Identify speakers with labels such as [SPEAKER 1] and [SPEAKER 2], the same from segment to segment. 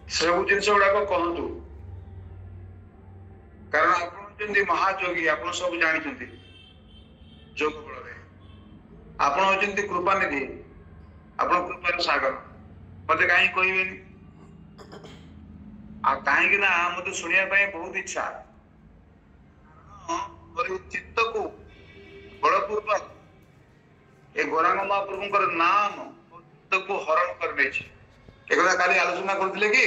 [SPEAKER 1] सब जिन गुड़ाक कहतु कारण आप महायोगी आप सब जानते जोग बल आप कृपानिधि आप कृपार सागर मत कहीं कहे कहीं मत शुणा बहुत इच्छा मोर चित्त को बलपूर्वक ए गौरांग महाप्रभु नाम चित्त को हरण कर काली आलोचना करते कि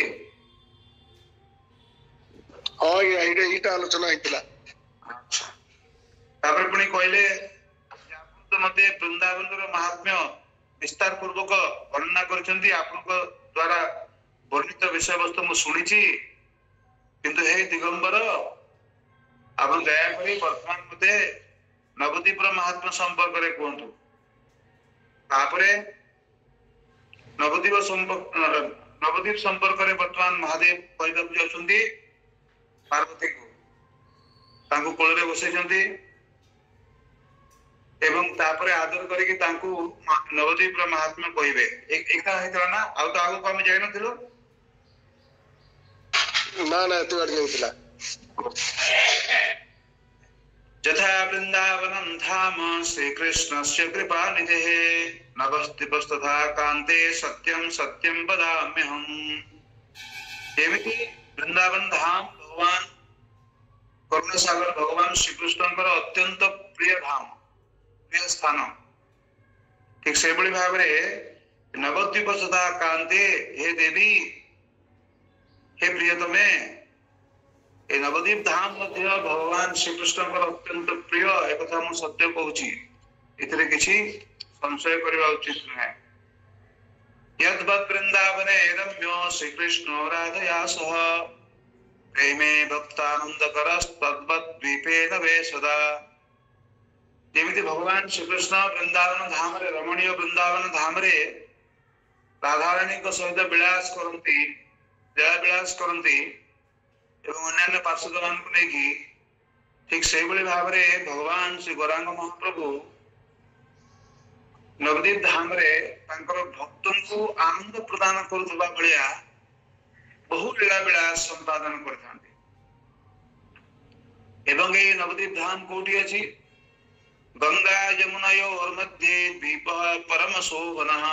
[SPEAKER 2] हाँ ये आलोचना होता
[SPEAKER 1] अच्छा पुणी कहले मत वृंदावन महात्म्य विस्तार पूर्वक वर्णना करछंती आपनक द्वारा वर्णित विषय वस्तु मु सुनिछि किंतु हे दिगंबर आप दया करी वर्तमान मते नवदीप महात्मा संपर्क रे कहतु तापरे नवदीप संपर्क रे वर्तमान महादेव कहबा जाउछंती पार्वती को तांको कोल रे बसैछंती एवं तापरे आदर करके तांको नवदीप महात्मा कहबे एकता हेतला ना आ तो आगो हम जाय नथिलो
[SPEAKER 2] ना ना तो अड़ जाउतला
[SPEAKER 1] यथा वृंदावनं धाम श्री कृष्णस्य कृपानिधे नवस्तिपस्तथा कान्ते सत्यं सत्यं वदाम्यहम् एमिति वृंदावन धाम भगवान करुणासागर भगवान श्री कृष्णଙ୍କର अत्यंत प्रिय धाम प्रिय स्थान ठीक से बड़ी भाव रे नवद्वीप सदा कांते हे देवी हे प्रियतमे ए नवद्वीप धाम मध्य भगवान श्री कृष्णଙ୍କର अत्यंत प्रिय एक कथा मु सत्य कहूची इतरे किछि संशय करबा उचित नहे यद्वत् वृंदावने रम्यो श्री कृष्ण राधया सह प्रेमे भक्तानंद करस्तद्वत् द्वीपे नवे सदा जेमिति भगवान श्री कृष्ण वृंदावन धाम रे रमणीय वृंदावन धाम रे राधारानी को सहित विलास करंती जया विलास करंती एवं अन्य पार्षद मान को लेकी ठीक से बड़ी भाव रे भगवान श्री गौरांग महाप्रभु नवदीप धाम रे तांकर भक्तन को आनंद प्रदान करुवा भलिया बहु लीला विलास संपादन करथांती एवं ए नवदीप धाम कोठी अछि गंगा यमुनायोर मध्ये द्वीप परम शोभनः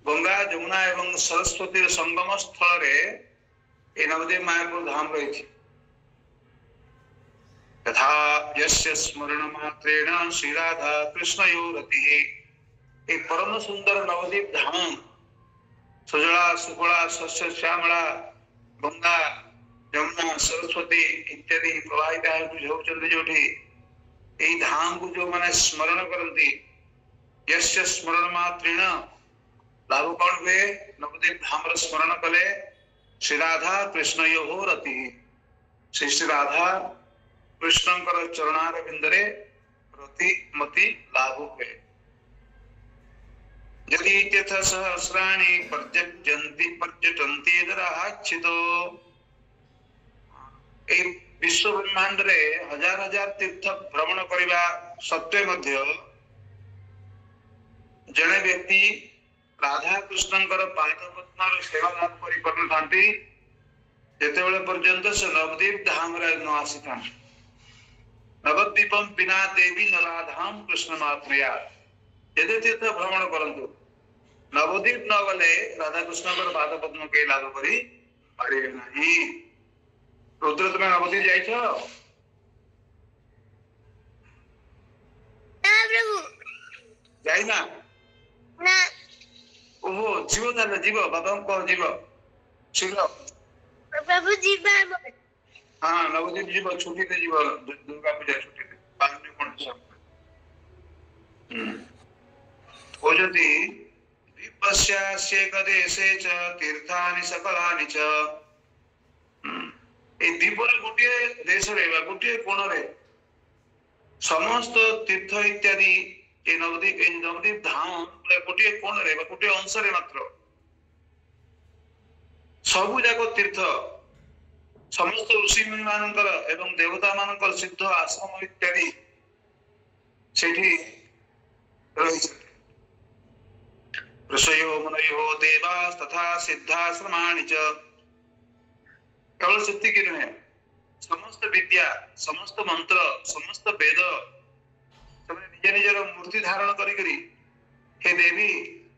[SPEAKER 1] गंगा यमुना एवं सरस्वती संगम स्थल रे ए नवदीप मायापुर धाम रही तथा यस्य स्मरण मात्रेण श्री राधा कृष्णयोरतिः एक परम सुंदर नवदीप धाम सुजला सुफला शस्य श्यामला गंगा यमुना सरस्वती इत्यादि प्रवाहित होउचंदी जोठी एई धाम को जो माने स्मरण करंती यस्य स्मरण मात्रेण लाभ कौन हुए नवदीप धाम र स्मरण कले श्री राधा कृष्णयोः रतिः श्री राधा कृष्णंकर चरणार बिंदरे रति मति लाभ हुए यदि तीर्थ सहस्राणि पर्यटन्ति दराच्छितो ए विश्व ब्रह्मांड रे हजार हजार तीर्थ भ्रमण करबा सत्वे मध्य जने व्यक्ति राधा कृष्णंकर पादपद्मर सेवा लाभ करि परथांती जेतेबेले पर्यंत से नवदीप धाम रे न आसीता नवद्वीपम बिना देवी न राधाम कृष्ण मात्रया यदि तीर्थ भ्रमण करंतु नवदीप न गले राधा कृष्णंकर पादपद्म के लाभ करि पारे नाही रुद्र तुम नवदीप जाइछो
[SPEAKER 3] ना प्रभु
[SPEAKER 1] जाई ना
[SPEAKER 3] ना
[SPEAKER 1] ओहो जीव ताले जीव बाबा को जीव शीघ्र
[SPEAKER 3] प्रभु जीवा
[SPEAKER 1] हाँ नवदीप जीव छुट्टी ते जीव दुर्गा पूजा छुट्टी ते पानी कोन सब ओ जति दीपस्यास्य कदेशे च तीर्थानि सकलानि च ए दीपर गोटे देश रे गोटे कोण रे समस्त तीर्थ इत्यादि ए नवदीप धाम गोटे कोण रे गोटे अंश रे मात्र सबु जाको तीर्थ समस्त ऋषि मुनि मानकर एवं देवता मानकर सिद्ध आश्रम इत्यादि सेठी रही ऋषयो मुनयो देवास तथा सिद्धाश्रमाणि च केवल सेतिकी नुहे समस्त विद्या समस्त मंत्र समस्त वेद सब निज निजर मूर्ति धारण करी हे देवी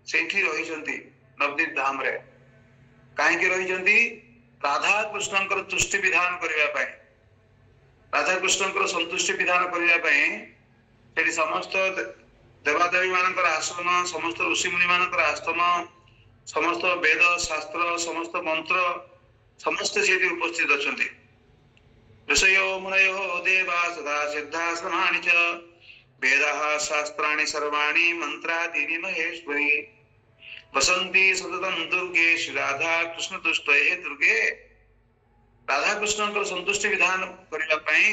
[SPEAKER 1] सेठी रही नवदीप धाम रे कहीं रही राधा कृष्ण तुष्टि विधान करने राधा कृष्ण संतुष्टि विधान करने समस्त देवादेवी मान आश्रम समस्त ऋषिमुनि मान आश्रम समस्त वेद शास्त्र समस्त मंत्र समस्त से उपस्थित अच्छा ऋषयो मुनयो देवा सदा सिद्धाश्रमाणि च वेदाः शास्त्राणि सर्वाणि मंत्रादीनि महेश्वरी वसंती सततम दुर्गे श्री राधा कृष्ण तुष्ट दुर्गे राधा कृष्ण संतुष्टि विधान करने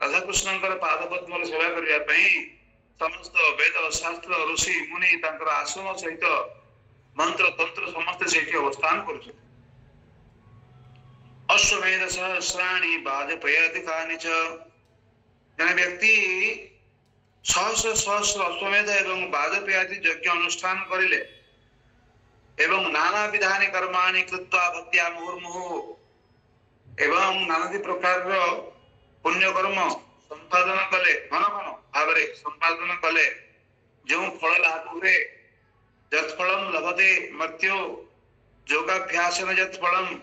[SPEAKER 1] राधा कृष्ण पाद पद्म सेवा करने समस्त वेद शास्त्र ऋषि मुनि आश्रम सहित मंत्र तंत्र समस्त से अवस्थान कर अश्वमेध सहस्राणि वाजपेयाधिकानि च जन व्यक्ति सहस्र सहस्र अश्वमेध एवं वाजपेयादि यज्ञ अनुष्ठान करिले एवं नाना विधानि कर्माणि कृत्वा भक्त्या मुहुर्मुहु एवं नानादि प्रकार पुण्य कर्म संपादन कले घन घन भाव संपादन कले जो फल लाभ हुए यत्फलम लभते मर्त्यो योगाभ्यासन यत्फलम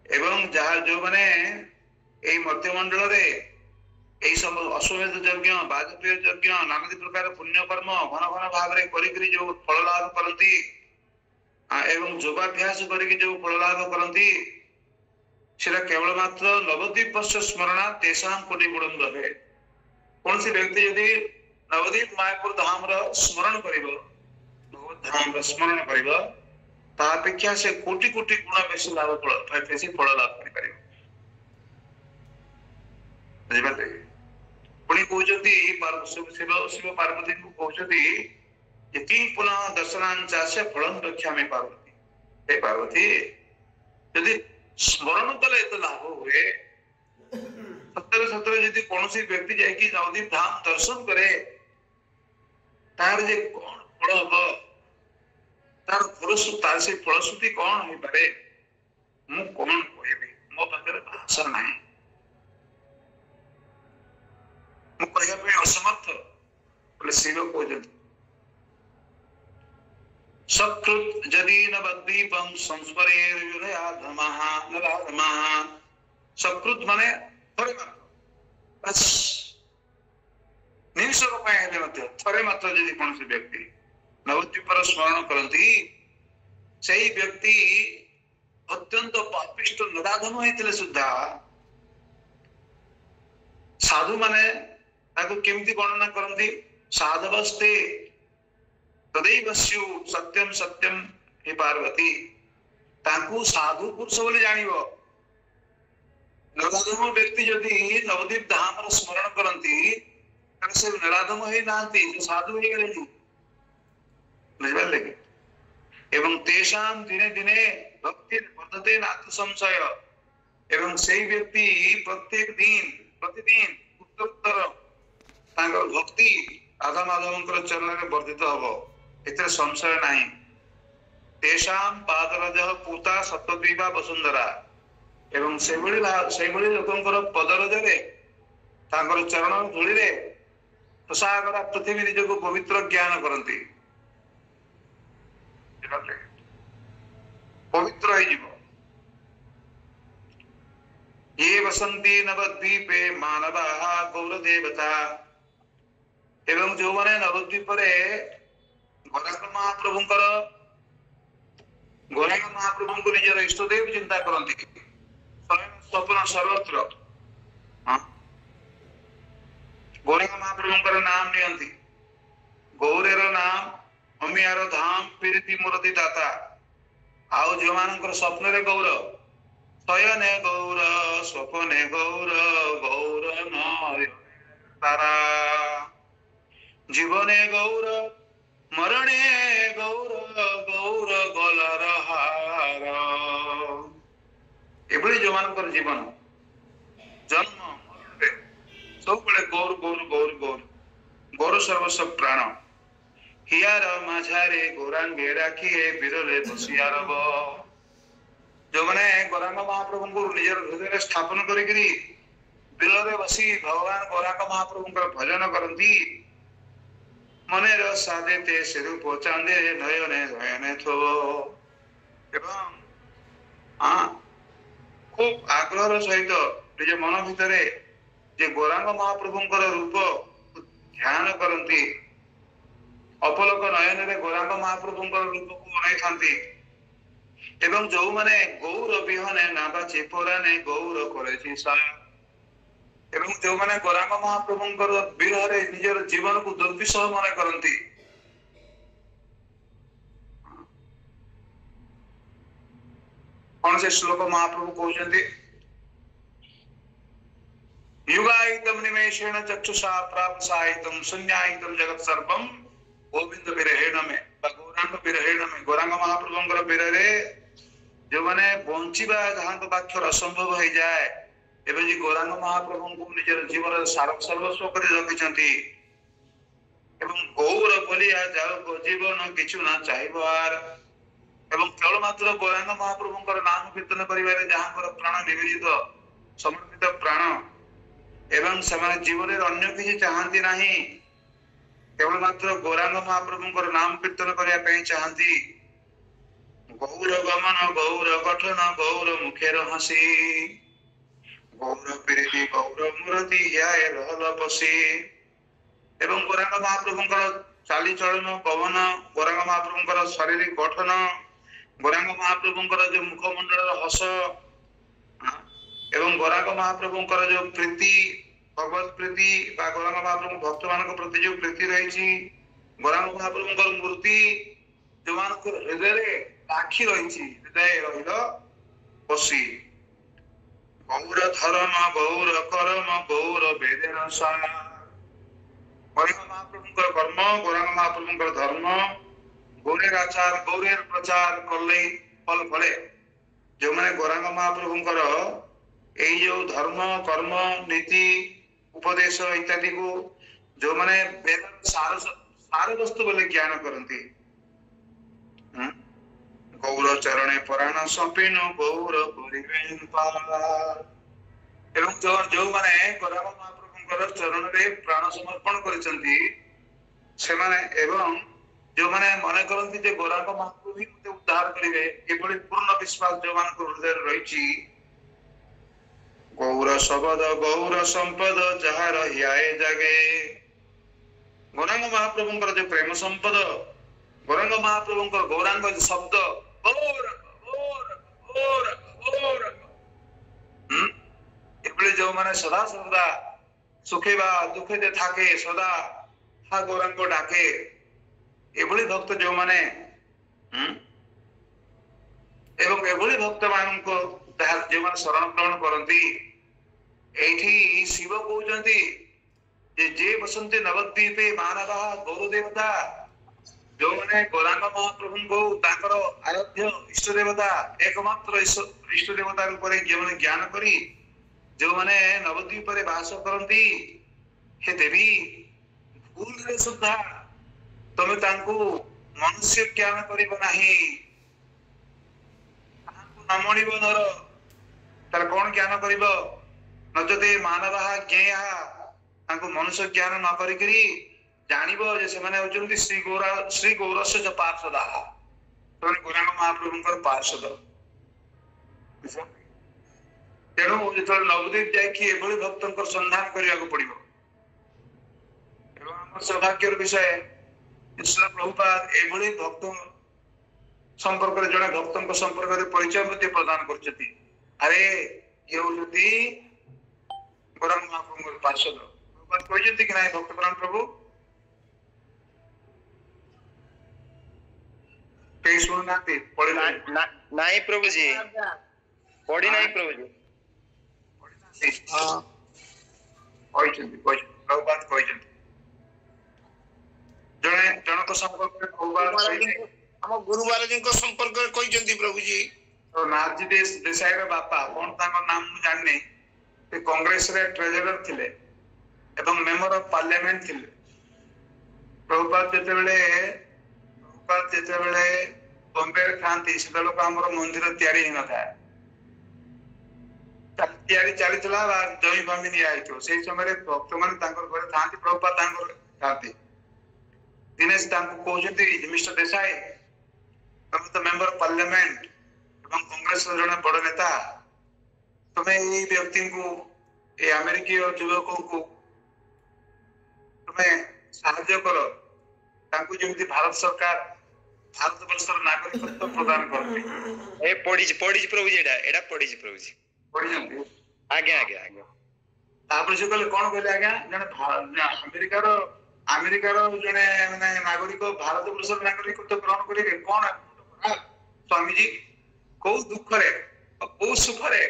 [SPEAKER 1] एवं जहाँ जो मैंने मध्यमंडल रे सब अश्वमेध यज्ञ वाजपेय यज्ञ नाना प्रकार पुण्य कर्म घन घन भाव करी जो फल लाभ करती एवं योगाभ्यास करके जो फल लाभ करती केवल मात्र नवद्वीप स्मरणा तेषां कोटि गुणम रहे कौन सी व्यक्ति यदि नवद्वीप मायापुर धाम स्मरण कर स्मरण कर अपेक्षा से कोटि कोटि गुण बेसी लाभ बेसी फल लाभ कर पुणी कहते शिव पार्वती को कहते यति पुनः दर्शनांचास्य फलम रक्षा में पार्वती हे पार्वती यदि स्मरण कले तो लाभ हुए सतरे सतरे यदि कौन सी व्यक्ति जाकि नवद्वीप धाम दर्शन करे तार जे कौन फल हम तार तार से फलश्रुति कौन हो पारे मु कौन कहबी मो पाखे भाषा नहीं मु कहबे असमर्थ बोले शिव कहते सकृत यदि नवद्वीपं संस्मरेयुरयाधमः नराधमः सकृत माने थरे मात्र बस निमिष थरे मात्र यदि कौन से व्यक्ति नवद्वीप स्मरण करती से व्यक्ति अत्यंत पापिष्ट नराधम होते सुधा साधु माने केमती गणना करती साधवस्ते तदैव स्यु सत्यम सत्यम हे पार्वती तांकु साधु पुरुष बोली जानिबो नराधम व्यक्ति यदि नवद्वीप धाम स्मरण करती से नराधम ही नांती साधु ही गले बुझिपारे एवं तेषां दिने दिने भक्ति वर्धते नात्र संशय एवं से व्यक्ति प्रत्येक दिन प्रतिदिन उत्तरोत्तर तांकर भक्ति राधा माधव चरण में वर्धित हबो एते संशय नहीं तेषां पादरज पूता सप्तद्वीपा वसुंधरा एवं से लोकंकर पदरज रे तांकर चरण धूली रे प्रसागरा पृथ्वी निजको पवित्र ज्ञान करती पवित्र ये वसंती नवद्वीपे मानवाः गौर देवता एवं जो माने नवद्वीप रे गौरांग महाप्रभु को निजर इष्टदेव चिंता करती स्वप्न सर्वत्र गौरांग महाप्रभु नाम नियंती गौरेर नाम अमियार धाम पीरिति मूर्ति दाता आउ जो मान स्वप्न रे गौर शयने गौर स्वप्ने गौर गौर तारा जीवने गौर मरणे गौर गौर गलर हार एभली जो मान जीवन जन्म मरण सब बड़े गौर गौर गौर गौर गौर सर्वस्व प्राण हियार माझारे गौरांगे राखिए बिरले बसियार जो मैंने गौरांग गौरांग महाप्रभु को निजर हृदय स्थापन करी बिलरे बसी भगवान गौरांग महाप्रभु भजन करती मने साधे ते सिरु पचांदे नयने नयने थो एवं खूब आग्रह सहित निज मन भितर जे गौरांग महाप्रभुंकर रूप ध्यान करती अपलोक नयन रे गौरांग महाप्रभुंकर रूप को अनाई थांती एवं जो माने गौर विहने नाबा चेपराने गौर करे सा एवं जो माने गौरांग महाप्रभुंकर विरह रे निजर जीवन को दुर्विषह मन करती कौन से श्लोक महाप्रभु कहते युगायितम निमेषेण चक्षुषा प्राप्सायितम शून्यायितम जगत सर्वम गोविंद विरहेण में गौरांग विरहेण में गौरांग महाप्रभुंकर विरह जो माने बंचिबा जहां तो बाक्षर असंभव हो जाए एवं जी गौरांग महाप्रभु को निजर जीवन सार सर्वस्व कर रखिछंती एवं गौर बोलिया जाओ जीवन किछु ना चाहिबार एवं केवल मात्र गौरांग महाप्रभुंकर नाम कीर्तन करिबारे जहां प्राण निवेदित समर्पित प्राण एवं समाज जीवन अन्य किसी चाहती नहीं केवल मात्र गौरांग महाप्रभुंकर नाम कीर्तन करने चाहती गौर गमन गौर गठन गौर मुखेर हसी गौर प्रीति गौर मूर्ति ह्याय रहल पसी एवं गौरांग महाप्रभुंकर चाली चलन पवन गौरांग महाप्रभुंकर शारीरिक गठन गौरांग महाप्रभुंकर जो मुखमंडल हस एवं गौरांग महाप्रभुंकर जो प्रीति भगवत प्रीति गौरांग महाप्रभु भक्त मान प्रति जो प्रीति रही गौरांग महाप्रभुंकर मूर्ति जो मान हृदय आखि रही हृदय रही गौर धर्म गौर कर्म गौर वेदन सार गौरांग महाप्रभुंकर कर्म गौरांग महाप्रभुंकर धर्म गौरेर आचार गौरेर प्रचार कले फल फले जो मैंने गौरांग महाप्रभुंकर यही जो धर्म कर्म नीति उपदेश इत्यादि को जो मैंने वेद सार वस्तु बोले ज्ञान करती गौर चरणे पुराण संपीन गौर एवं जो मैंने गौरांग महाप्रभुंकर चरण रे प्राण समर्पण करछंती से माने एवं जो मैंने मन करती जे गौरांग महाप्रभु ही मते उद्धार करिवे एभली पूर्ण विश्वास जो मान हृदय रही गौर शब्द गौर संपद जहार हियाए जागे गौरांग महाप्रभुंकर जो प्रेम संपद गौरांग महाप्रभुंकर गौरांग जो शब्द गौर गौर गौर गौर एभली जो माने सदा सदा सुखेबा दुखे दे थाके सदा हा गौरांग डाके एभली भक्त जो माने एवं एभली भक्त मान को जो माने शरण ग्रहण करती एठी शिव कहते जे बसंते नवद्वीपे मानव गौर देवता जो मैंने गौरांग महाप्रभु को ताकर आराध्य इष्ट देवता एकमात्र इष्ट देवता रूप जो मैंने ज्ञान करी जो मैंने नवद्वीप बास करती हे देवी भूल रे सुधा तमे तांको मनुष्य ज्ञान करिबो नाही तांको नमणिबो नर तार कोन ज्ञान करिबो नजदे मानव ज्ञेय तांको मनुष्य ज्ञान न करी जानिबो जे से माने होचंती श्री गौरस्य च पार्षदा तो गौरांग महाप्रभुंकर पार्षद तेणु जो नवद्वीप जाइए एभली भक्तंकर संधान करने को पड़ो एवं आम सौभाग्यर विषय श्रील प्रभुपाद एभली भक्त संपर्क जड़े भक्त संपर्क परिचय प्रदान कर अरे ये होती गौरांग महाप्रभु पार्षद प्रभुपाद कहते कि ना भक्त प्राण प्रभु कहीं शुणुना पढ़ी
[SPEAKER 4] नहीं प्रभु जी पढ़ी नहीं प्रभु जी
[SPEAKER 1] प्रभुपाद कहते जड़े जनक संपर्क
[SPEAKER 2] हम गुरुवार जी को संपर्क कहते प्रभु जी
[SPEAKER 1] तो नाथजी देसाई रे बापा कौन तांको नाम मु जानने ते कांग्रेस रे ट्रेजरर थिले एवं मेंबर ऑफ पार्लियामेंट थिले प्रभुपाद जेते बेले बॉम्बे रे खांती से लोक हमर मंदिर तयारी ही न था ଚାଲିଥିଲା ବା ଜମି ଫମି ନିଆ ହେଇଥିବ ସେଇ ସମୟରେ ଭକ୍ତମାନେ ତାଙ୍କର ଘରେ ଥାଆନ୍ତି ପ୍ରଭୁପାଦ ତାଙ୍କର ଥାଆନ୍ତି ଦିନେ ତାଙ୍କୁ କହୁଛନ୍ତି ମିଷ୍ଟର ଦେଶାଇ ତମେ ତ ମେମ୍ବର ପାର୍ଲାମେଣ୍ଟ ଏବଂ କଂଗ୍ରେସର ଜଣେ ବଡ ନେତା ତମେ ଏଇ ବ୍ୟକ୍ତିଙ୍କୁ ଏ ଆମେରିକୀୟ ଯୁବକଙ୍କୁ ତମେ ସାହାଯ୍ୟ କର ତାଙ୍କୁ ଯେମିତି ଭାରତ ସରକାର ଭାରତ ବର୍ଷର ନାଗରିକତ୍ୱ ପ୍ରଦାନ କରନ୍ତି
[SPEAKER 4] ଏ ପଢିଛି ପ୍ରଭୁଜୀ ଏଟା ପଢିଛି ପ୍ରଭୁଜୀ
[SPEAKER 1] ପଢିଛନ୍ତି
[SPEAKER 4] ଆଜ୍ଞା ଆଜ୍ଞା ଆଜ୍ଞା
[SPEAKER 1] ତାପରେ ସେ କହିଲେ କଣ କହିଲେ ଆଜ୍ଞା ଜଣେ ଆମେରିକାର ଜଣେ ମାନେ ନାଗରିକ ଭାରତ ବର୍ଷର ନାଗରିକତ୍ୱ ଗ୍ରହଣ କରିବେ କଣ ସ୍ୱାମୀଜୀ କୋଉ ଦୁଃଖରେ କୋଉ ସୁଖରେ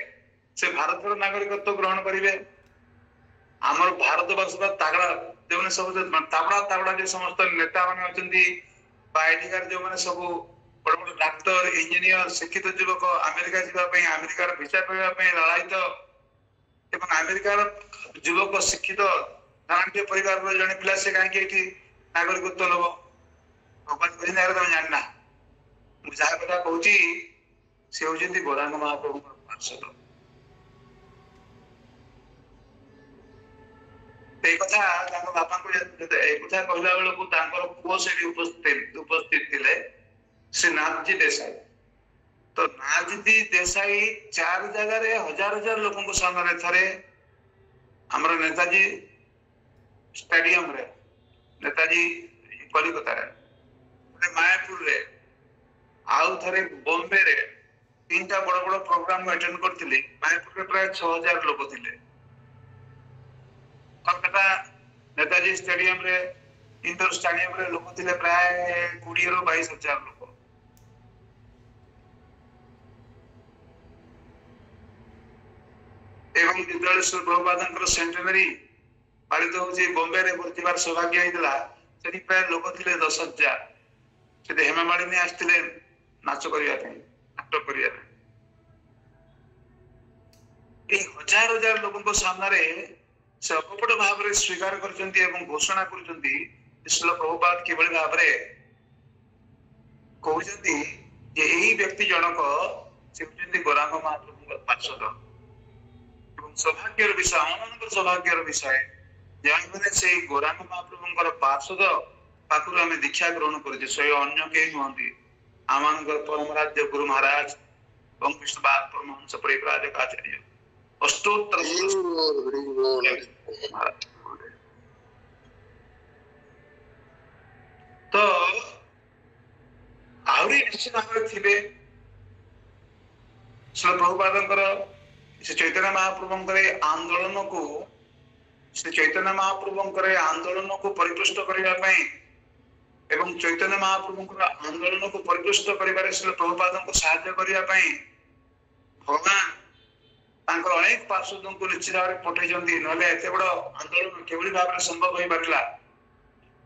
[SPEAKER 1] ସେ ଭାରତର ନାଗରିକତ୍ୱ ଗ୍ରହଣ କରିବେ ଆମର ଭାରତ ବର୍ଷର ତାଗଡା ଯେଉଁମାନେ ସବୁ ତାଗଡା ଯେ ସମସ୍ତ ନେତା ମାନେ ଅଛନ୍ତି ବା ଏଠିକାର ଯୋଉମାନେ ସବୁ ବଡ ବଡ ଡାକ୍ତର ଇଞ୍ଜିନିୟର ଶିକ୍ଷିତ ଯୁବକ ଆମେରିକା ଯିବା ପାଇଁ ଆମେରିକାର ଭିସା ପାଇବା ପାଇଁ ଲଳାୟିତ ଏବଂ ଆମେରିକାର ଯୁବକ ଶିକ୍ଷିତ ଧନାଢ୍ୟ ପରିବାରର ଜଣେ ପିଲା ସେ କାହିଁକି ଏଠି ନାଗରିକତ୍ୱ ନବ ଭଗବାନ କହିଛନ୍ତି ତମେ ଜାଣିନା ମୁଁ ଯାହା କଥା କହୁଛି ସେ ହଉଛନ୍ତି ଗୌରାଙ୍ଗ ମହାପ୍ରଭୁଙ୍କର ପାର୍ଷଦ এই কথা ତାଙ୍କ ବାପାଙ୍କୁ এই କଥା କହିଲା ବେଳକୁ ତାଙ୍କର ପୁଅ ସେଠି ଉପସ୍ଥିତ ଥିଲେ ସେ ନାଥଜୀ ଦେଶାଇ ତ ନାଥଜୀ ଦେଶାଇ ଚାରି ଜାଗାରେ ହଜାର ହଜାର ଲୋକଙ୍କ ସାମ୍ନାରେ ଥରେ ଆମର ନେତାଜୀ ଷ୍ଟାଡିୟମରେ ନେତାଜୀ କଲିକତାରେ ମାୟାପୁରରେ ଆଉ ଥରେ ବମ୍ବେରେ ତିନିଟା ବଡ ବଡ ପ୍ରୋଗ୍ରାମ ଆଟେଣ୍ଡ କରିଥିଲି ମାୟାପୁରରେ ପ୍ରାୟ 6000 ଲୋକ ଥିଲେ कलकत्ता नेताजी स्टेडियम रे इंडोर स्टेडियम रे लोक थिले प्राय 20 ରୁ 22,000 लोक एवं विद्यालय प्रभुपादଙ୍କର सेंटेनरी पालित होची बॉम्बे रे प्रतिबार सौभाग्य ହେଇଥିଲା ସେଠି ପ୍ରାୟ ଲୋକ ଥିଲେ 10,000 ସେଠି ହେମାମାଳିନୀ ଆସିଥିଲେ ନାଚ କରିବା ପାଇଁ ନାଟକ କରିବା ପାଇଁ এই हजार हजार ଲୋକଙ୍କ ସାମ୍ନାରେ से अकपट भाव में स्वीकार करचंती एवं घोषणा करचंती श्रील प्रभुपाद किभଳି भाव में कहउचंती जे एही व्यक्ति जनक से होचंती गौरांग महाप्रभुଙ୍କ पार्षद एवं सौभाग्यर विषय आनंद सौभाग्यर विषय जानि माने से गौरांग महाप्रभुଙ୍କର पार्षद पाखुर हमें दीक्षा ग्रहण करजे स्वयं अन्य के नहंती आमानकर परमराज्य गुरु महाराज एवं कृष्णपाद परमहंस परिव्राजक आचार्य अष्टोत्तर तो आहरी निश्चित भाव थे श्री प्रभुपादଙ୍କର श्री चैतन्य महाप्रभुଙ୍କର आंदोलन को श्री चैतन्य महाप्रभुଙ୍କର आंदोलन को परिपुष्ट करने एवं चैतन्य महाप्रभुଙ୍କର आंदोलन को परिपुष्ट करिबारे श्री प्रभुपादଙ୍କୁ साहाय्य करने भगवान तांकर अनेक पार्षदों को निश्चित भाव में पठेइछन्ती नले एते बड़ आंदोलन केवली भाव में संभव होई पारला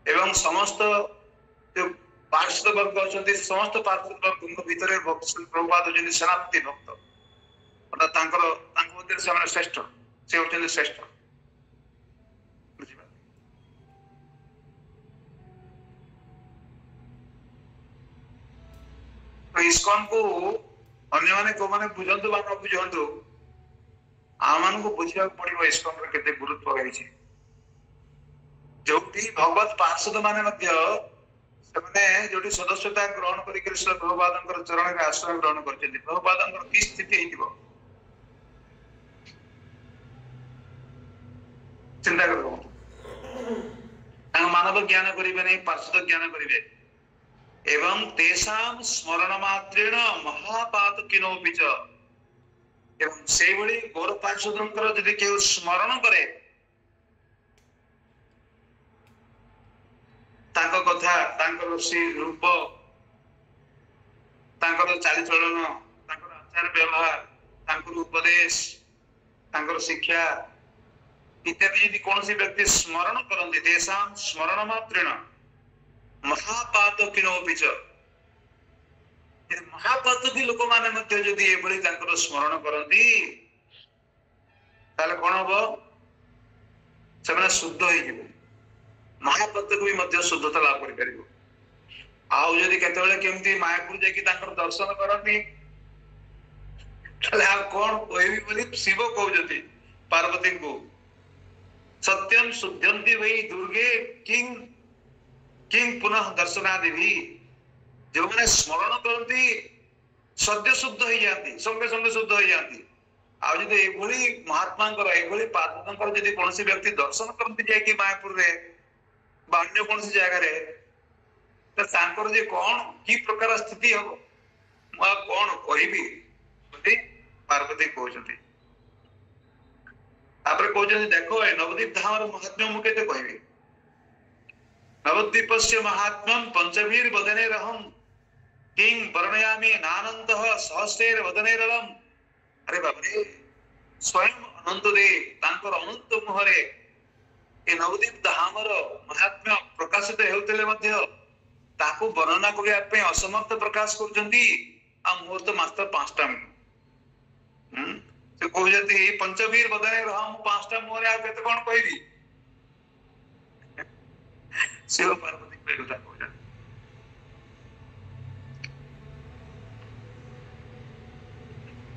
[SPEAKER 1] एवं समस्त जो पार्षद वर्ग अछन्ती समस्त पार्षद वर्ग भीतर भक्त प्रभुपाद जनि सेनापति भक्त अर्थात तांकर मध्य से श्रेष्ठ से होचन्ती श्रेष्ठ तो इस्कॉन को अन्य माने को माने बुझंतु बा न बुझंतु आमान को बुझिया पड़िबो इस्कॉन रे केते गुरुत्व रहिछि जोटी भगवत पार्षद माने मध्य सेमने जोटी सदस्यता ग्रहण करि के श्री प्रभुपादଙ୍କର चरण रे आश्रय ग्रहण करछन्ती प्रभुपादଙ୍କର की स्थिति हेतिबो चिंता करो मानव ज्ञान करिबे नै पार्षद ज्ञान करिबे एवं तेषाम स्मरण मात्रेण महापातकिनोपि च एवं से भली गौर पार्षदंकर यदि केउ स्मरण करे तांको कथा तांकर से रूप तांकर चालीचलन तांकर आचार व्यवहार तांकर उपदेश तांकर शिक्षा इत्यादि यदि कोनोसी व्यक्ति स्मरण करन्ति तेषाम स्मरण मात्रेण महापातकिनोपि च महापातकी लोक माने मध्य यदि एभली तांकर स्मरण करन्ति ताले कोन हबो सेमाने शुद्ध होई जिवो महापातक भी मध्य शुद्धता लाभ करि परिबो आउ यदि केतेबेले केमती मायापुर जाकी तांकर दर्शन करन्ति ତାହେଲେ ଆଉ କଣ କହିବି ବୋଲି ଶିବ କହୁଛନ୍ତି ପାର୍ବତୀଙ୍କୁ। ସତ୍ୟಂ ଶୁଦ୍ଧନ୍ତି ବೈ ଦୁର୍ଗେ କିଂ କିଂ ପୁନଃ ଦର୍ଶନାଦିଭି। ଯେଉଁମାନେ ସ୍ମରଣ କରନ୍ତି ସଦ୍ୟ ଶୁଦ୍ଧ ହେଇଯାଆନ୍ତି, ସଙ୍ଗେ ସଙ୍ଗେ ଶୁଦ୍ଧ ହେଇଯାଆନ୍ତି। ଆଉ ଯଦି ଏଭଳି ମହାତ୍ମାଙ୍କର ଏଭଳି ପାର୍ବତୀଙ୍କର ଯଦି କୌଣସି ବ୍ୟକ୍ତି ଦର୍ଶନ କରନ୍ତି ଯାଇକି ମାୟାପୁରରେ ବା ଅନ୍ୟ କୌଣସି ଜାଗାରେ, ତ ତାଙ୍କର ଯେ କଣ କି ପ୍ରକାର ସ୍ଥିତି ହବ ମୁଁ ଆଉ କଣ କହିବି ବୋଲି ପାର୍ବତୀ କହୁଛନ୍ତି। ତାପରେ କହୁଛନ୍ତି ଦେଖ ଏ ନବଦ୍ୱୀପ ଧାମର ମହାତ୍ମ୍ୟ ମୁଁ କେତେ କହିବି। ନବଦ୍ୱୀପସ୍ୟ ମହାତ୍ମ୍ୟଂ ପଞ୍ଚଭୀର ବଦନେରହଂ କିଂ ବର୍ଣ୍ଣୟାମି ନାନନ୍ଦଃ ସହସ୍ରେର ବଦନେରଳମ୍। ଆରେ ବାପରେ, ସ୍ୱୟଂ ଅନନ୍ତ ଦେବ ତାଙ୍କର ଅନନ୍ତ ମୁହଁରେ ଏ ନବଦ୍ୱୀପ ଧାମର ମହାତ୍ମ୍ୟ ପ୍ରକାଶିତ ହେଉଥିଲେ ମଧ୍ୟ ତାକୁ ବର୍ଣ୍ଣନା କରିବା ପାଇଁ ଅସମର୍ଥ ପ୍ରକାଶ କରୁଛନ୍ତି। ଆଉ ମୋର ତ ମାତ୍ର 5ଟା ମିନିଟ୍। ସେ କହୁଛନ୍ତି ପଞ୍ଚବୀର ବଦନେ ରହ, ମୁଁ 5ଟା ମୁହଁରେ ଆଉ କେତେ କଣ କହିବି। ଶିବ ପାର୍ବତୀ କଥା କହୁଛନ୍ତି।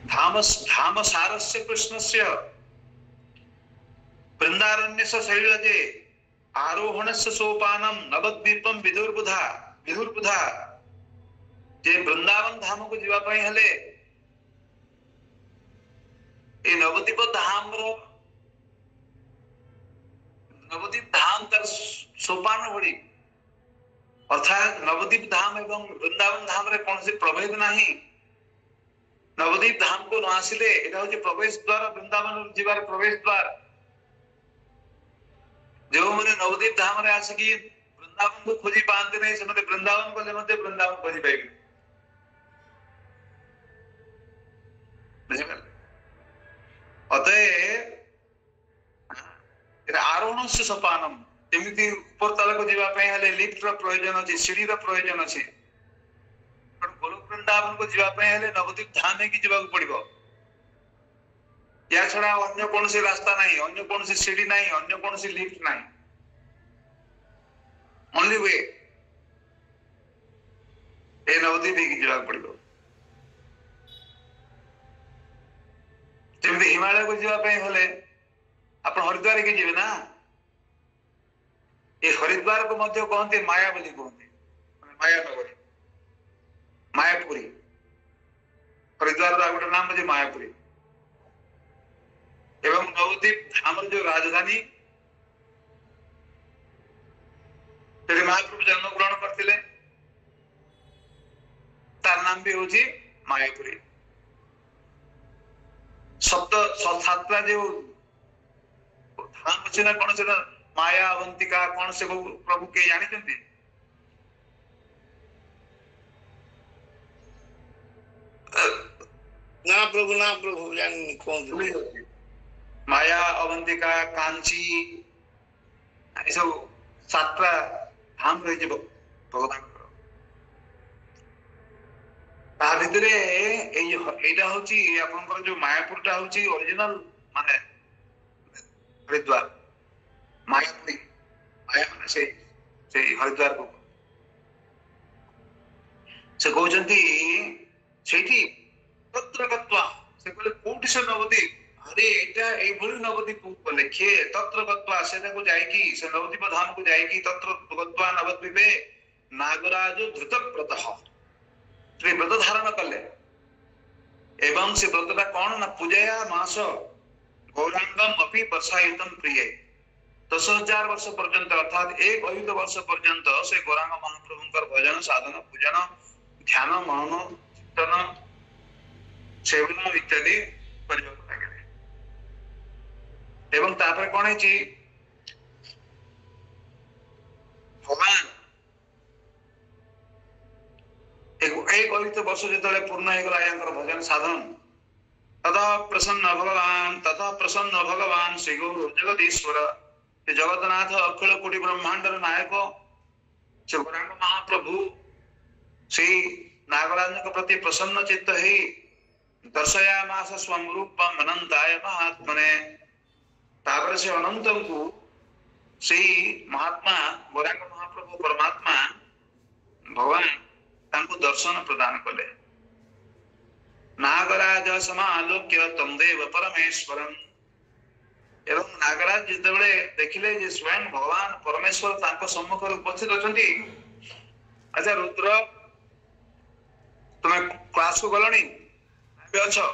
[SPEAKER 1] धाम सारस्य कृष्णस्य वृंदारण्यस्य शैलजे आरोहणस्य सोपानम नवद्वीपम विदुर्बुधा विदुर्बुधा। जे वृंदावन धाम को जीवा पई हेले ए नवद्वीप धाम रो नवद्वीप धाम तर सोपान भड़ी, अर्थात नवद्वीप धाम एवं वृंदावन धाम रे कौन से प्रभेद नहीं। नवद्वीप धाम को न आसिले एटा होची प्रवेश द्वार, वृंदावन जीवार प्रवेश द्वार। जो मैंने नवद्वीप धाम रे आसिकी वृंदावन को खोजी पाते नहीं, से वृंदावन को लेमते वृंदावन खोजी पाइबे। अतः आरोहण से सोपानम, जेमिति ऊपर तल को जीवा पे हेले लिफ्ट रो प्रयोजन अछि, सीढ़ी रो प्रयोजन अछि। गोलोक वृंदावन को जीवा पे हेले नवद्वीप धाम की जीवा को पड़िबो। या छड़ा अन्य कौन से रास्ता नहीं, अन्य कौन से सीढ़ी नहीं, अन्य कौन से लिफ्ट नहीं। ओनली वे ए नवद्वीप की जीवा को पड़िबो। जेमिति हिमालय को जीवा पे हेले अपन हरिद्वार के जीवे ना, ये हरिद्वार को मध्य कहते माया बोली कहते, माया नगरी मायापुरी। हरिद्वार का गोटे नाम है मायापुरी। एवं नवद्वीप धाम जो राजधानी महाप्रभु जन्म ग्रहण करते तार नाम भी होची मायापुरी। शब्द सातटा जो धाम अच्छे ना कौन से माया अवंतिका कौन से प्रभु के जानी
[SPEAKER 2] ना प्रभु जानी कौन
[SPEAKER 1] माया अवंतिका कांची ये सब 7टा धाम रही भगवान ता भितरे एटा होची आपनकर जो मायापुर टा होची ओरिजिनल माने हरिद्वार। मायापुरी माया माने से हरिद्वार को से कहउचंती सेठी तत्र गत्वा से कहले कोठी से नवद्वीप, अरे एटा ए भली नवद्वीप को लेखे तत्र गत्वा से को जाईकी से नवद्वीप धाम को जाईकी तत्र गत्वा नवद्वीपे नागराज धृतव्रतः श्री व्रत धारण कले। एवं से व्रतटा कौन ना पूजया मास गौरांगम अपि वर्षायुतम प्रिय। 10,000 वर्ष पर्यंत अर्थात 1 अयुत वर्ष पर्यंत से गौरांग महाप्रभुंकर भजन साधन पूजन ध्यान मनन चिंतन सेवन इत्यादि କରିବାକୁ ଲାଗିଲେ। एवं तापर कौन है भगवान एक अयुत वर्ष जो पूर्ण हो भजन साधन तथा प्रसन्न भगवान श्री गौर जगदीश्वर जगन्नाथ अखिल कोटि ब्रह्मांडर नायक से गौरांग महाप्रभु श्री नागराज प्रति प्रसन्न चित्त ही दर्शयामास स्वम रूपम अनंताय महात्मने। तापर से अनंत को श्री महात्मा गौरांग महाप्रभु परमात्मा भगवान तांको दर्शन प्रदान कले। नागराज समालोक्य तम देव परमेश्वरम एवं नागराज जितेबले देखिले जे स्वयं भगवान परमेश्वर तांको सम्मुखरे उपस्थित अछंती। अच्छा रुद्र तुम क्लास को गलणी बे अछो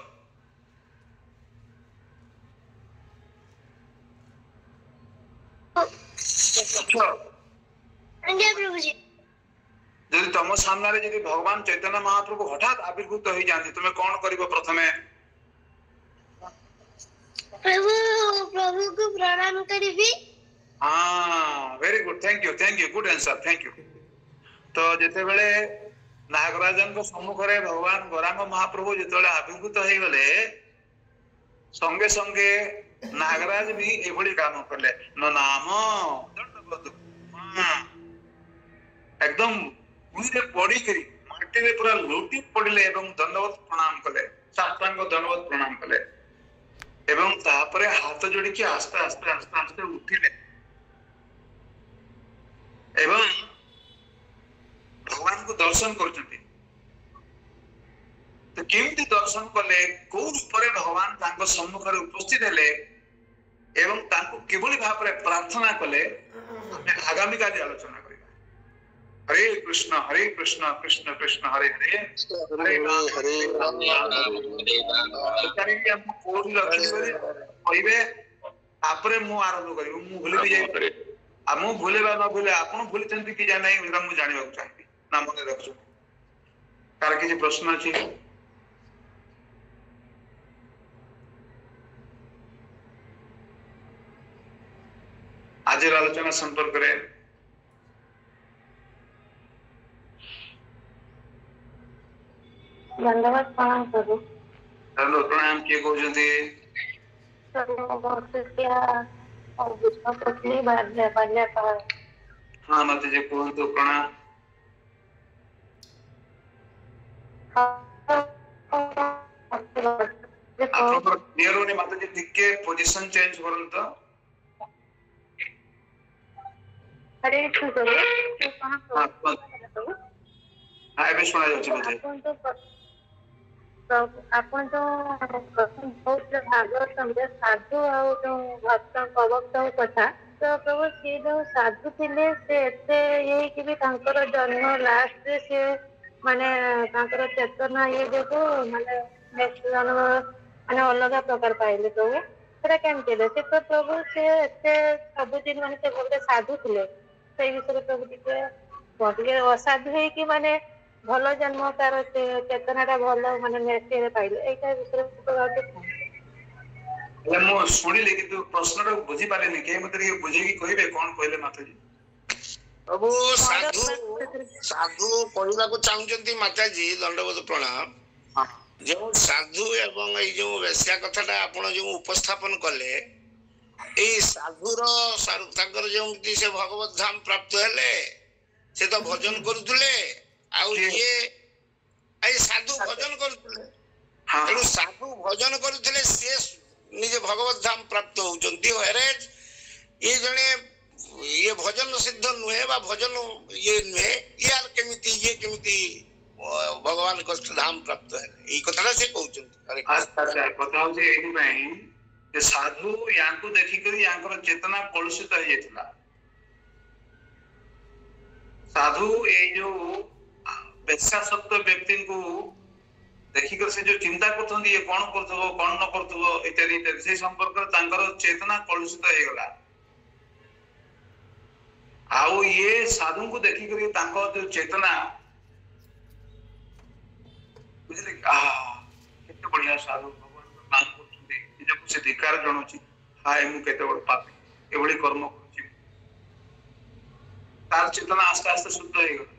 [SPEAKER 3] आज्ञा प्रभु जी।
[SPEAKER 1] यदि तुम सामने यदि भगवान चैतन्य महाप्रभु हठात आविर्भूत हो जाते तुम कौन करिवो प्रथमे?
[SPEAKER 3] प्रभु प्रभु को प्रणाम करिबी।
[SPEAKER 1] हाँ very good thank you good answer thank you. तो जेते बेले नागराजन को सम्मुख रे भगवान गौरांग महाप्रभु जेते आविर्भूत हो गले संगे संगे नागराज भी एभली काम करले न नाम दंडवत एकदम भूमि पड़ी करी माटी रे पूरा लुटी पड़िले एवं दंडवत प्रणाम कले साष्टांग दंडवत प्रणाम कले एवं तापरे हाथ जोड़ी के आस्ते आस्ते आस्ते आस्ते उठिले एवं भगवान को दर्शन करचंती। तो केमती दर्शन कले को रूपरे भगवान तांको सम्मुख रे उपस्थित हेले एवं तांको केवली भाव रे प्रार्थना कले आगामी काली आलोचना करिबा। हरे कृष्ण कृष्ण कृष्ण हरे हरे हरे राम तारी हम कोडी रखि कहिबे आपरे मु आरंभ करिबो मु भूली भी जाई आ मु भूलेबा न भूले आपण भूली चंती कि जानै एरा मु जानिबा चाहि ना मने रखछु कार किछि प्रश्न अछि? आज आलोचना संपर्क रे
[SPEAKER 3] धन्यवाद प्रणाम प्रभु।
[SPEAKER 1] हेलो प्रणाम के कहउजंती?
[SPEAKER 3] और बुझा पतली बाल्य बाल्य का
[SPEAKER 1] हाँ मते जे कहंतु प्रणाम। आपन क्लियर होने माता जी टिके पोजीशन चेंज करंतो।
[SPEAKER 3] हरे कृष्ण प्रभु।
[SPEAKER 1] हाँ एबे सुना जाउछि बोधे
[SPEAKER 3] आपण तो बहुत भागवत समझे साधु और जो भक्त प्रवक्त कथा तो प्रभु सी जो साधु थिले से एते यही कि भी तांकर जन्म लास्ट रे से माने तांकर चेतना ये देखो माने नेक्स्ट जन्म माने अलग प्रकार पाइले प्रभु सेटा केम केले से तो प्रभु से एते सब दिन माने से बहुत साधु थिले से विषय प्रभु टिके बहुत असाधु है कि माने भलो जन्म तार चेतनाटा भलो माने नेक्स्ट रे पाइले एटा विषय
[SPEAKER 1] ले मो सुनिले कि प्रश्न रो बुझी पाले नि के मते बुझी कि कहिबे कोन कहले माता जी?
[SPEAKER 2] प्रभु साधु साधु कहला को चाहउचंती माता जी दंडवत प्रणाम।
[SPEAKER 1] हां
[SPEAKER 2] जो साधु एवं ए जो वेश्या कथाटा आपण जो उपस्थापन कले ए साधु रो तांकर जो से भगवत धाम प्राप्त हेले से तो भजन करूथले आउ ये ए साधु भजन करूथले
[SPEAKER 1] हां
[SPEAKER 2] तेणु साधु भजन करूथले से निजे भगवत धाम प्राप्त होउचंती हरेज ये जने ये भजन सिद्ध नुहे बा भजन ये नुहे यार केमिति भगवान को धाम प्राप्त है ई कथाटा से कहउचंती।
[SPEAKER 1] अच्छा कथा हो जे एही में जे साधु यांको देखि करी यांकर चेतना कलुषित हो जेतला। साधु ए जो वेश्यासक्त व्यक्ति को देखि कर से जो चिंता करथंदी ये कोन करथबो कोन न करथबो इत्यादि इत्यादि से संपर्क तांकर चेतना कलुषित हो गेला। आउ ये साधु को देखि करी तांको जो चेतना बुझले केते बढ़िया साधु भगवान को नाम करथुंदी निजे को से धिकार जणुची हाय मु केते बड़ पापी एभली कर्म करछि तार चेतना आस्ते आस्ते शुद्ध हो गेला।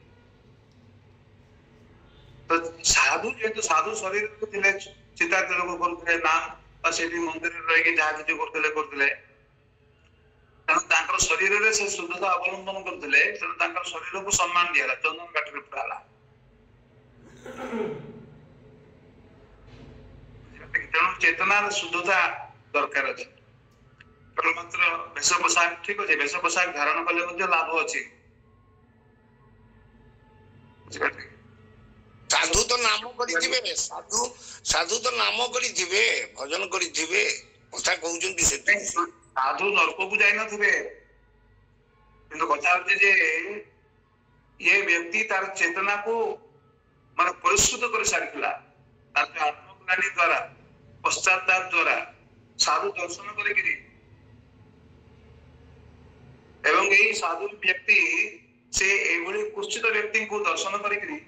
[SPEAKER 1] तो साधु जेतु साधु शरीर को थिले चिता लोग करथले नाम आ सेठी मंदिर रे रहि जहा किछु करथले तन तांकर शरीर रे से शुद्धता अवलंबन करथले तन तांकर शरीर को सम्मान दियाला चंदन काटरे पुराला। तेणु चेतना शुद्धता दरकार अछि। मात्र वेश पोशाक ठीक अछि वेश पोशाक धारण कले मध्ये लाभ अछि।
[SPEAKER 2] साधु तो नाम करिथिबे साधु साधु तो नाम करिथिबे भजन करिथिबे कथा कहउचंती सेति
[SPEAKER 1] साधु नरक को जाई नथिबे किंतु कथा होचे जे ये व्यक्ति तार चेतना को माने परिशुद्ध कर सारिथिला तार आत्मज्ञानी द्वारा पश्चाताप द्वारा साधु दर्शन करिकरी एवं यही साधु व्यक्ति से एभली कुचित व्यक्ति को दर्शन करिकरी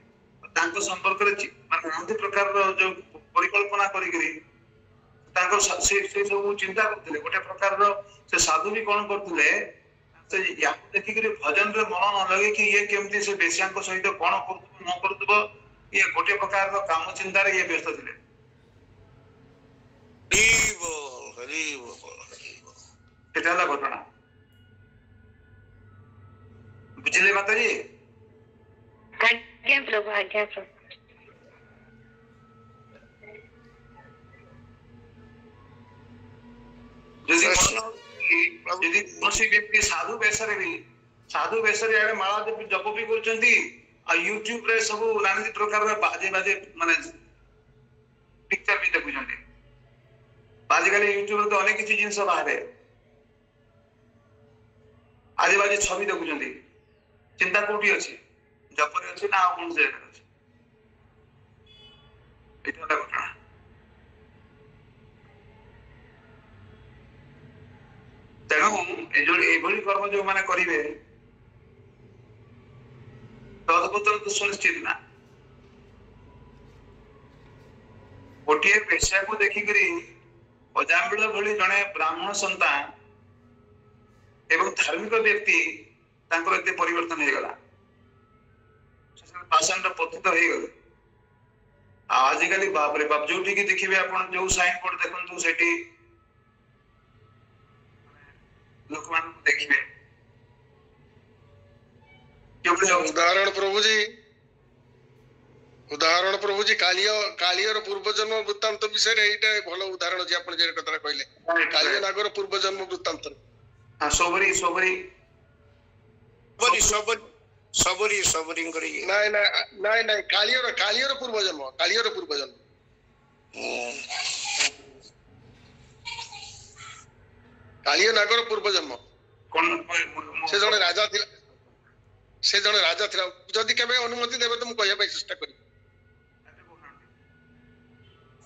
[SPEAKER 1] तांको संपर्क रे माने अन्य प्रकार जो परिकल्पना करिकरी तांको से सब चिंता करथिले गोटे प्रकार से साधु भी कोन करथिले से या देखिकरी भजन रे मन न लगे कि ये केमती से बेस्यांको सहित कोन करथु न करथु ये गोटे प्रकार काम चिंता रे ये व्यस्त थिले एटा घटना बुझिले माताजी
[SPEAKER 3] आज्ञा प्रभु आज्ञा प्रभु
[SPEAKER 1] यदि कौन व्यक्ति साधु बेसरे भी साधु बेसरे आड़े माला जप भी करचंती आ यूट्यूब रे सब नानी प्रकार बाजे बाजे माने पिक्चर भी देखुचंती आजिकल यूट्यूब रे तो अनेक किछि जिंस बाहरे आजे बाजे छवि देखुचंती चिंता कोठी अछि जपरे अछि ना कोन जे अछि एटा घटना तेणु एभली कर्म जो माने करिवे तदपुत्र तो सुनिश्चित ना गोटे पेशा को देखिकरी अजामिल भली जने ब्राह्मण संतान एवं धार्मिक व्यक्ति तांकर एते परिवर्तन हे गला पाषाण रे पतित हे गले आजिकली बाप रे बाप जोठी की देखिबे आपण जो साइन बोर्ड देखंतु सेठी लोक मान देखिबे
[SPEAKER 5] उदाहरण प्रभु जी कालियर पूर्व जन्म वृत्तांत विषय एटा भलो उदाहरण जे आपण जे कथा कहले कालिय नागर पूर्व जन्म वृत्तांत
[SPEAKER 1] हां सबरी करी
[SPEAKER 5] नहीं कालियर पूर्व जन्म कालिय नागर पूर्व जन्म
[SPEAKER 1] कोन
[SPEAKER 5] से जने राजा थिला जदि केबे अनुमति देबे तो मु कहया पई चेष्टा करी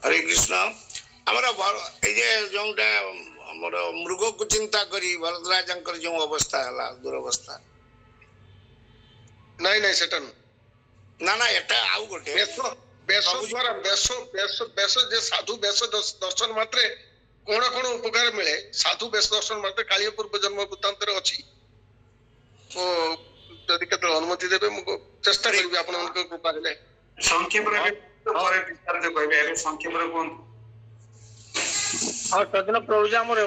[SPEAKER 2] हरे कृष्ण हमरा ए जे जोंटा हमर मृग को चिंता करी भरतराजंकर जो अवस्था हला दुरवस्था
[SPEAKER 5] नहीं सेटन
[SPEAKER 2] ना एटा आउ गोटे
[SPEAKER 5] बेस जे साधु बेस दर्शन मात्रे कोन उपकार मिले साधु बेस दर्शन मात्रे कालिय पूर्व जन्म वृत्तांत रे अछि ओ जदि केते अनुमति देबे मु चेष्टा करबी आपण उनको कृपा हेले
[SPEAKER 1] संक्षेप रे पर विस्तार से कहबे अरे संक्षेप रे कोन
[SPEAKER 6] और तदन प्रभु जी हमर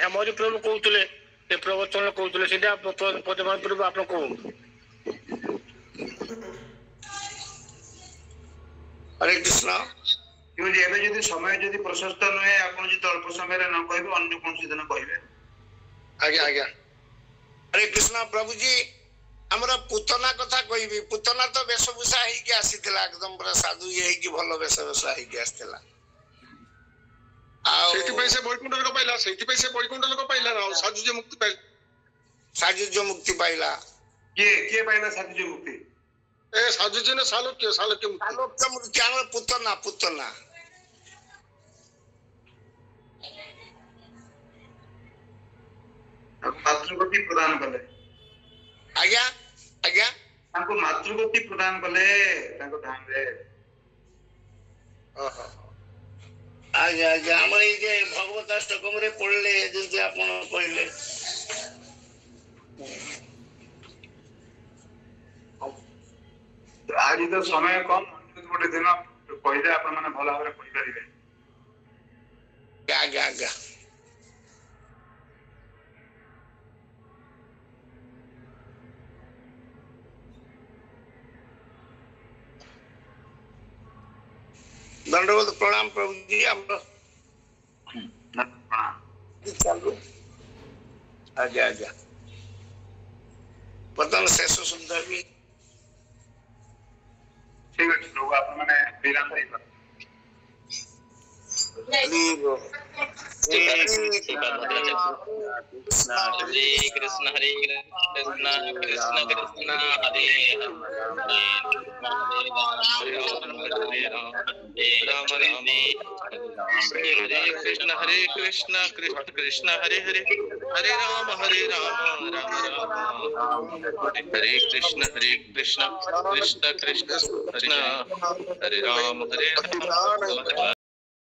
[SPEAKER 6] हमरी प्रभु कहउतले ए प्रवचन कहउतले सीधा पदमान प्रभु आपण को
[SPEAKER 2] हरे कृष्ण
[SPEAKER 1] क्यों जे एबे यदि समय यदि प्रशस्त नहे आपण जे अल्प समय रे न कहबे अन्य कोन दिन कहबे
[SPEAKER 5] आज्ञा
[SPEAKER 2] हरे कृष्ण प्रभु जी हमरा पुतना कथा कहबी पुतना तो वेशभूषा हे के आसीतला एकदम पूरा साधु ये कि भलो वेशभूषा हे के आसीतला आ
[SPEAKER 5] सेति पैसे बैकुंठ लोक पाइला ना साधु जे मुक्ति पाइला
[SPEAKER 1] के पाइला साधु जे मुक्ति
[SPEAKER 5] ए साधु जे ने सालोक्य
[SPEAKER 2] मुक्ति हमर पुतना
[SPEAKER 1] मातृगति प्रदान कले
[SPEAKER 2] आज्ञा
[SPEAKER 1] तांको मातृगति प्रदान कले तांको धाम रे
[SPEAKER 2] आज्ञा हमर ए जे भगवत अष्टकम रे पढ़ले जे आपण कहले
[SPEAKER 1] आज तो समय कम गोटे दिन कहले आपण माने भला भाबरे पढ़ि परिबे
[SPEAKER 2] आज्ञा दंडवत प्रणाम प्रभु जी हम चालू आज्ञा पतन शेष सुंदर भी
[SPEAKER 1] ଠିକ ଅଛି ପ୍ରଭୁ ଆପଣ ମାନେ ବିରାମ ଦେଇପାର।
[SPEAKER 4] हरे कृष्ण हरे कृष्ण कृष्ण कृष्ण हरे राम हरे कृष्ण कृष्ण हरे हरे हरे राम राम राम हरे कृष्ण कृष्ण कृष्ण कृष्ण हरे राम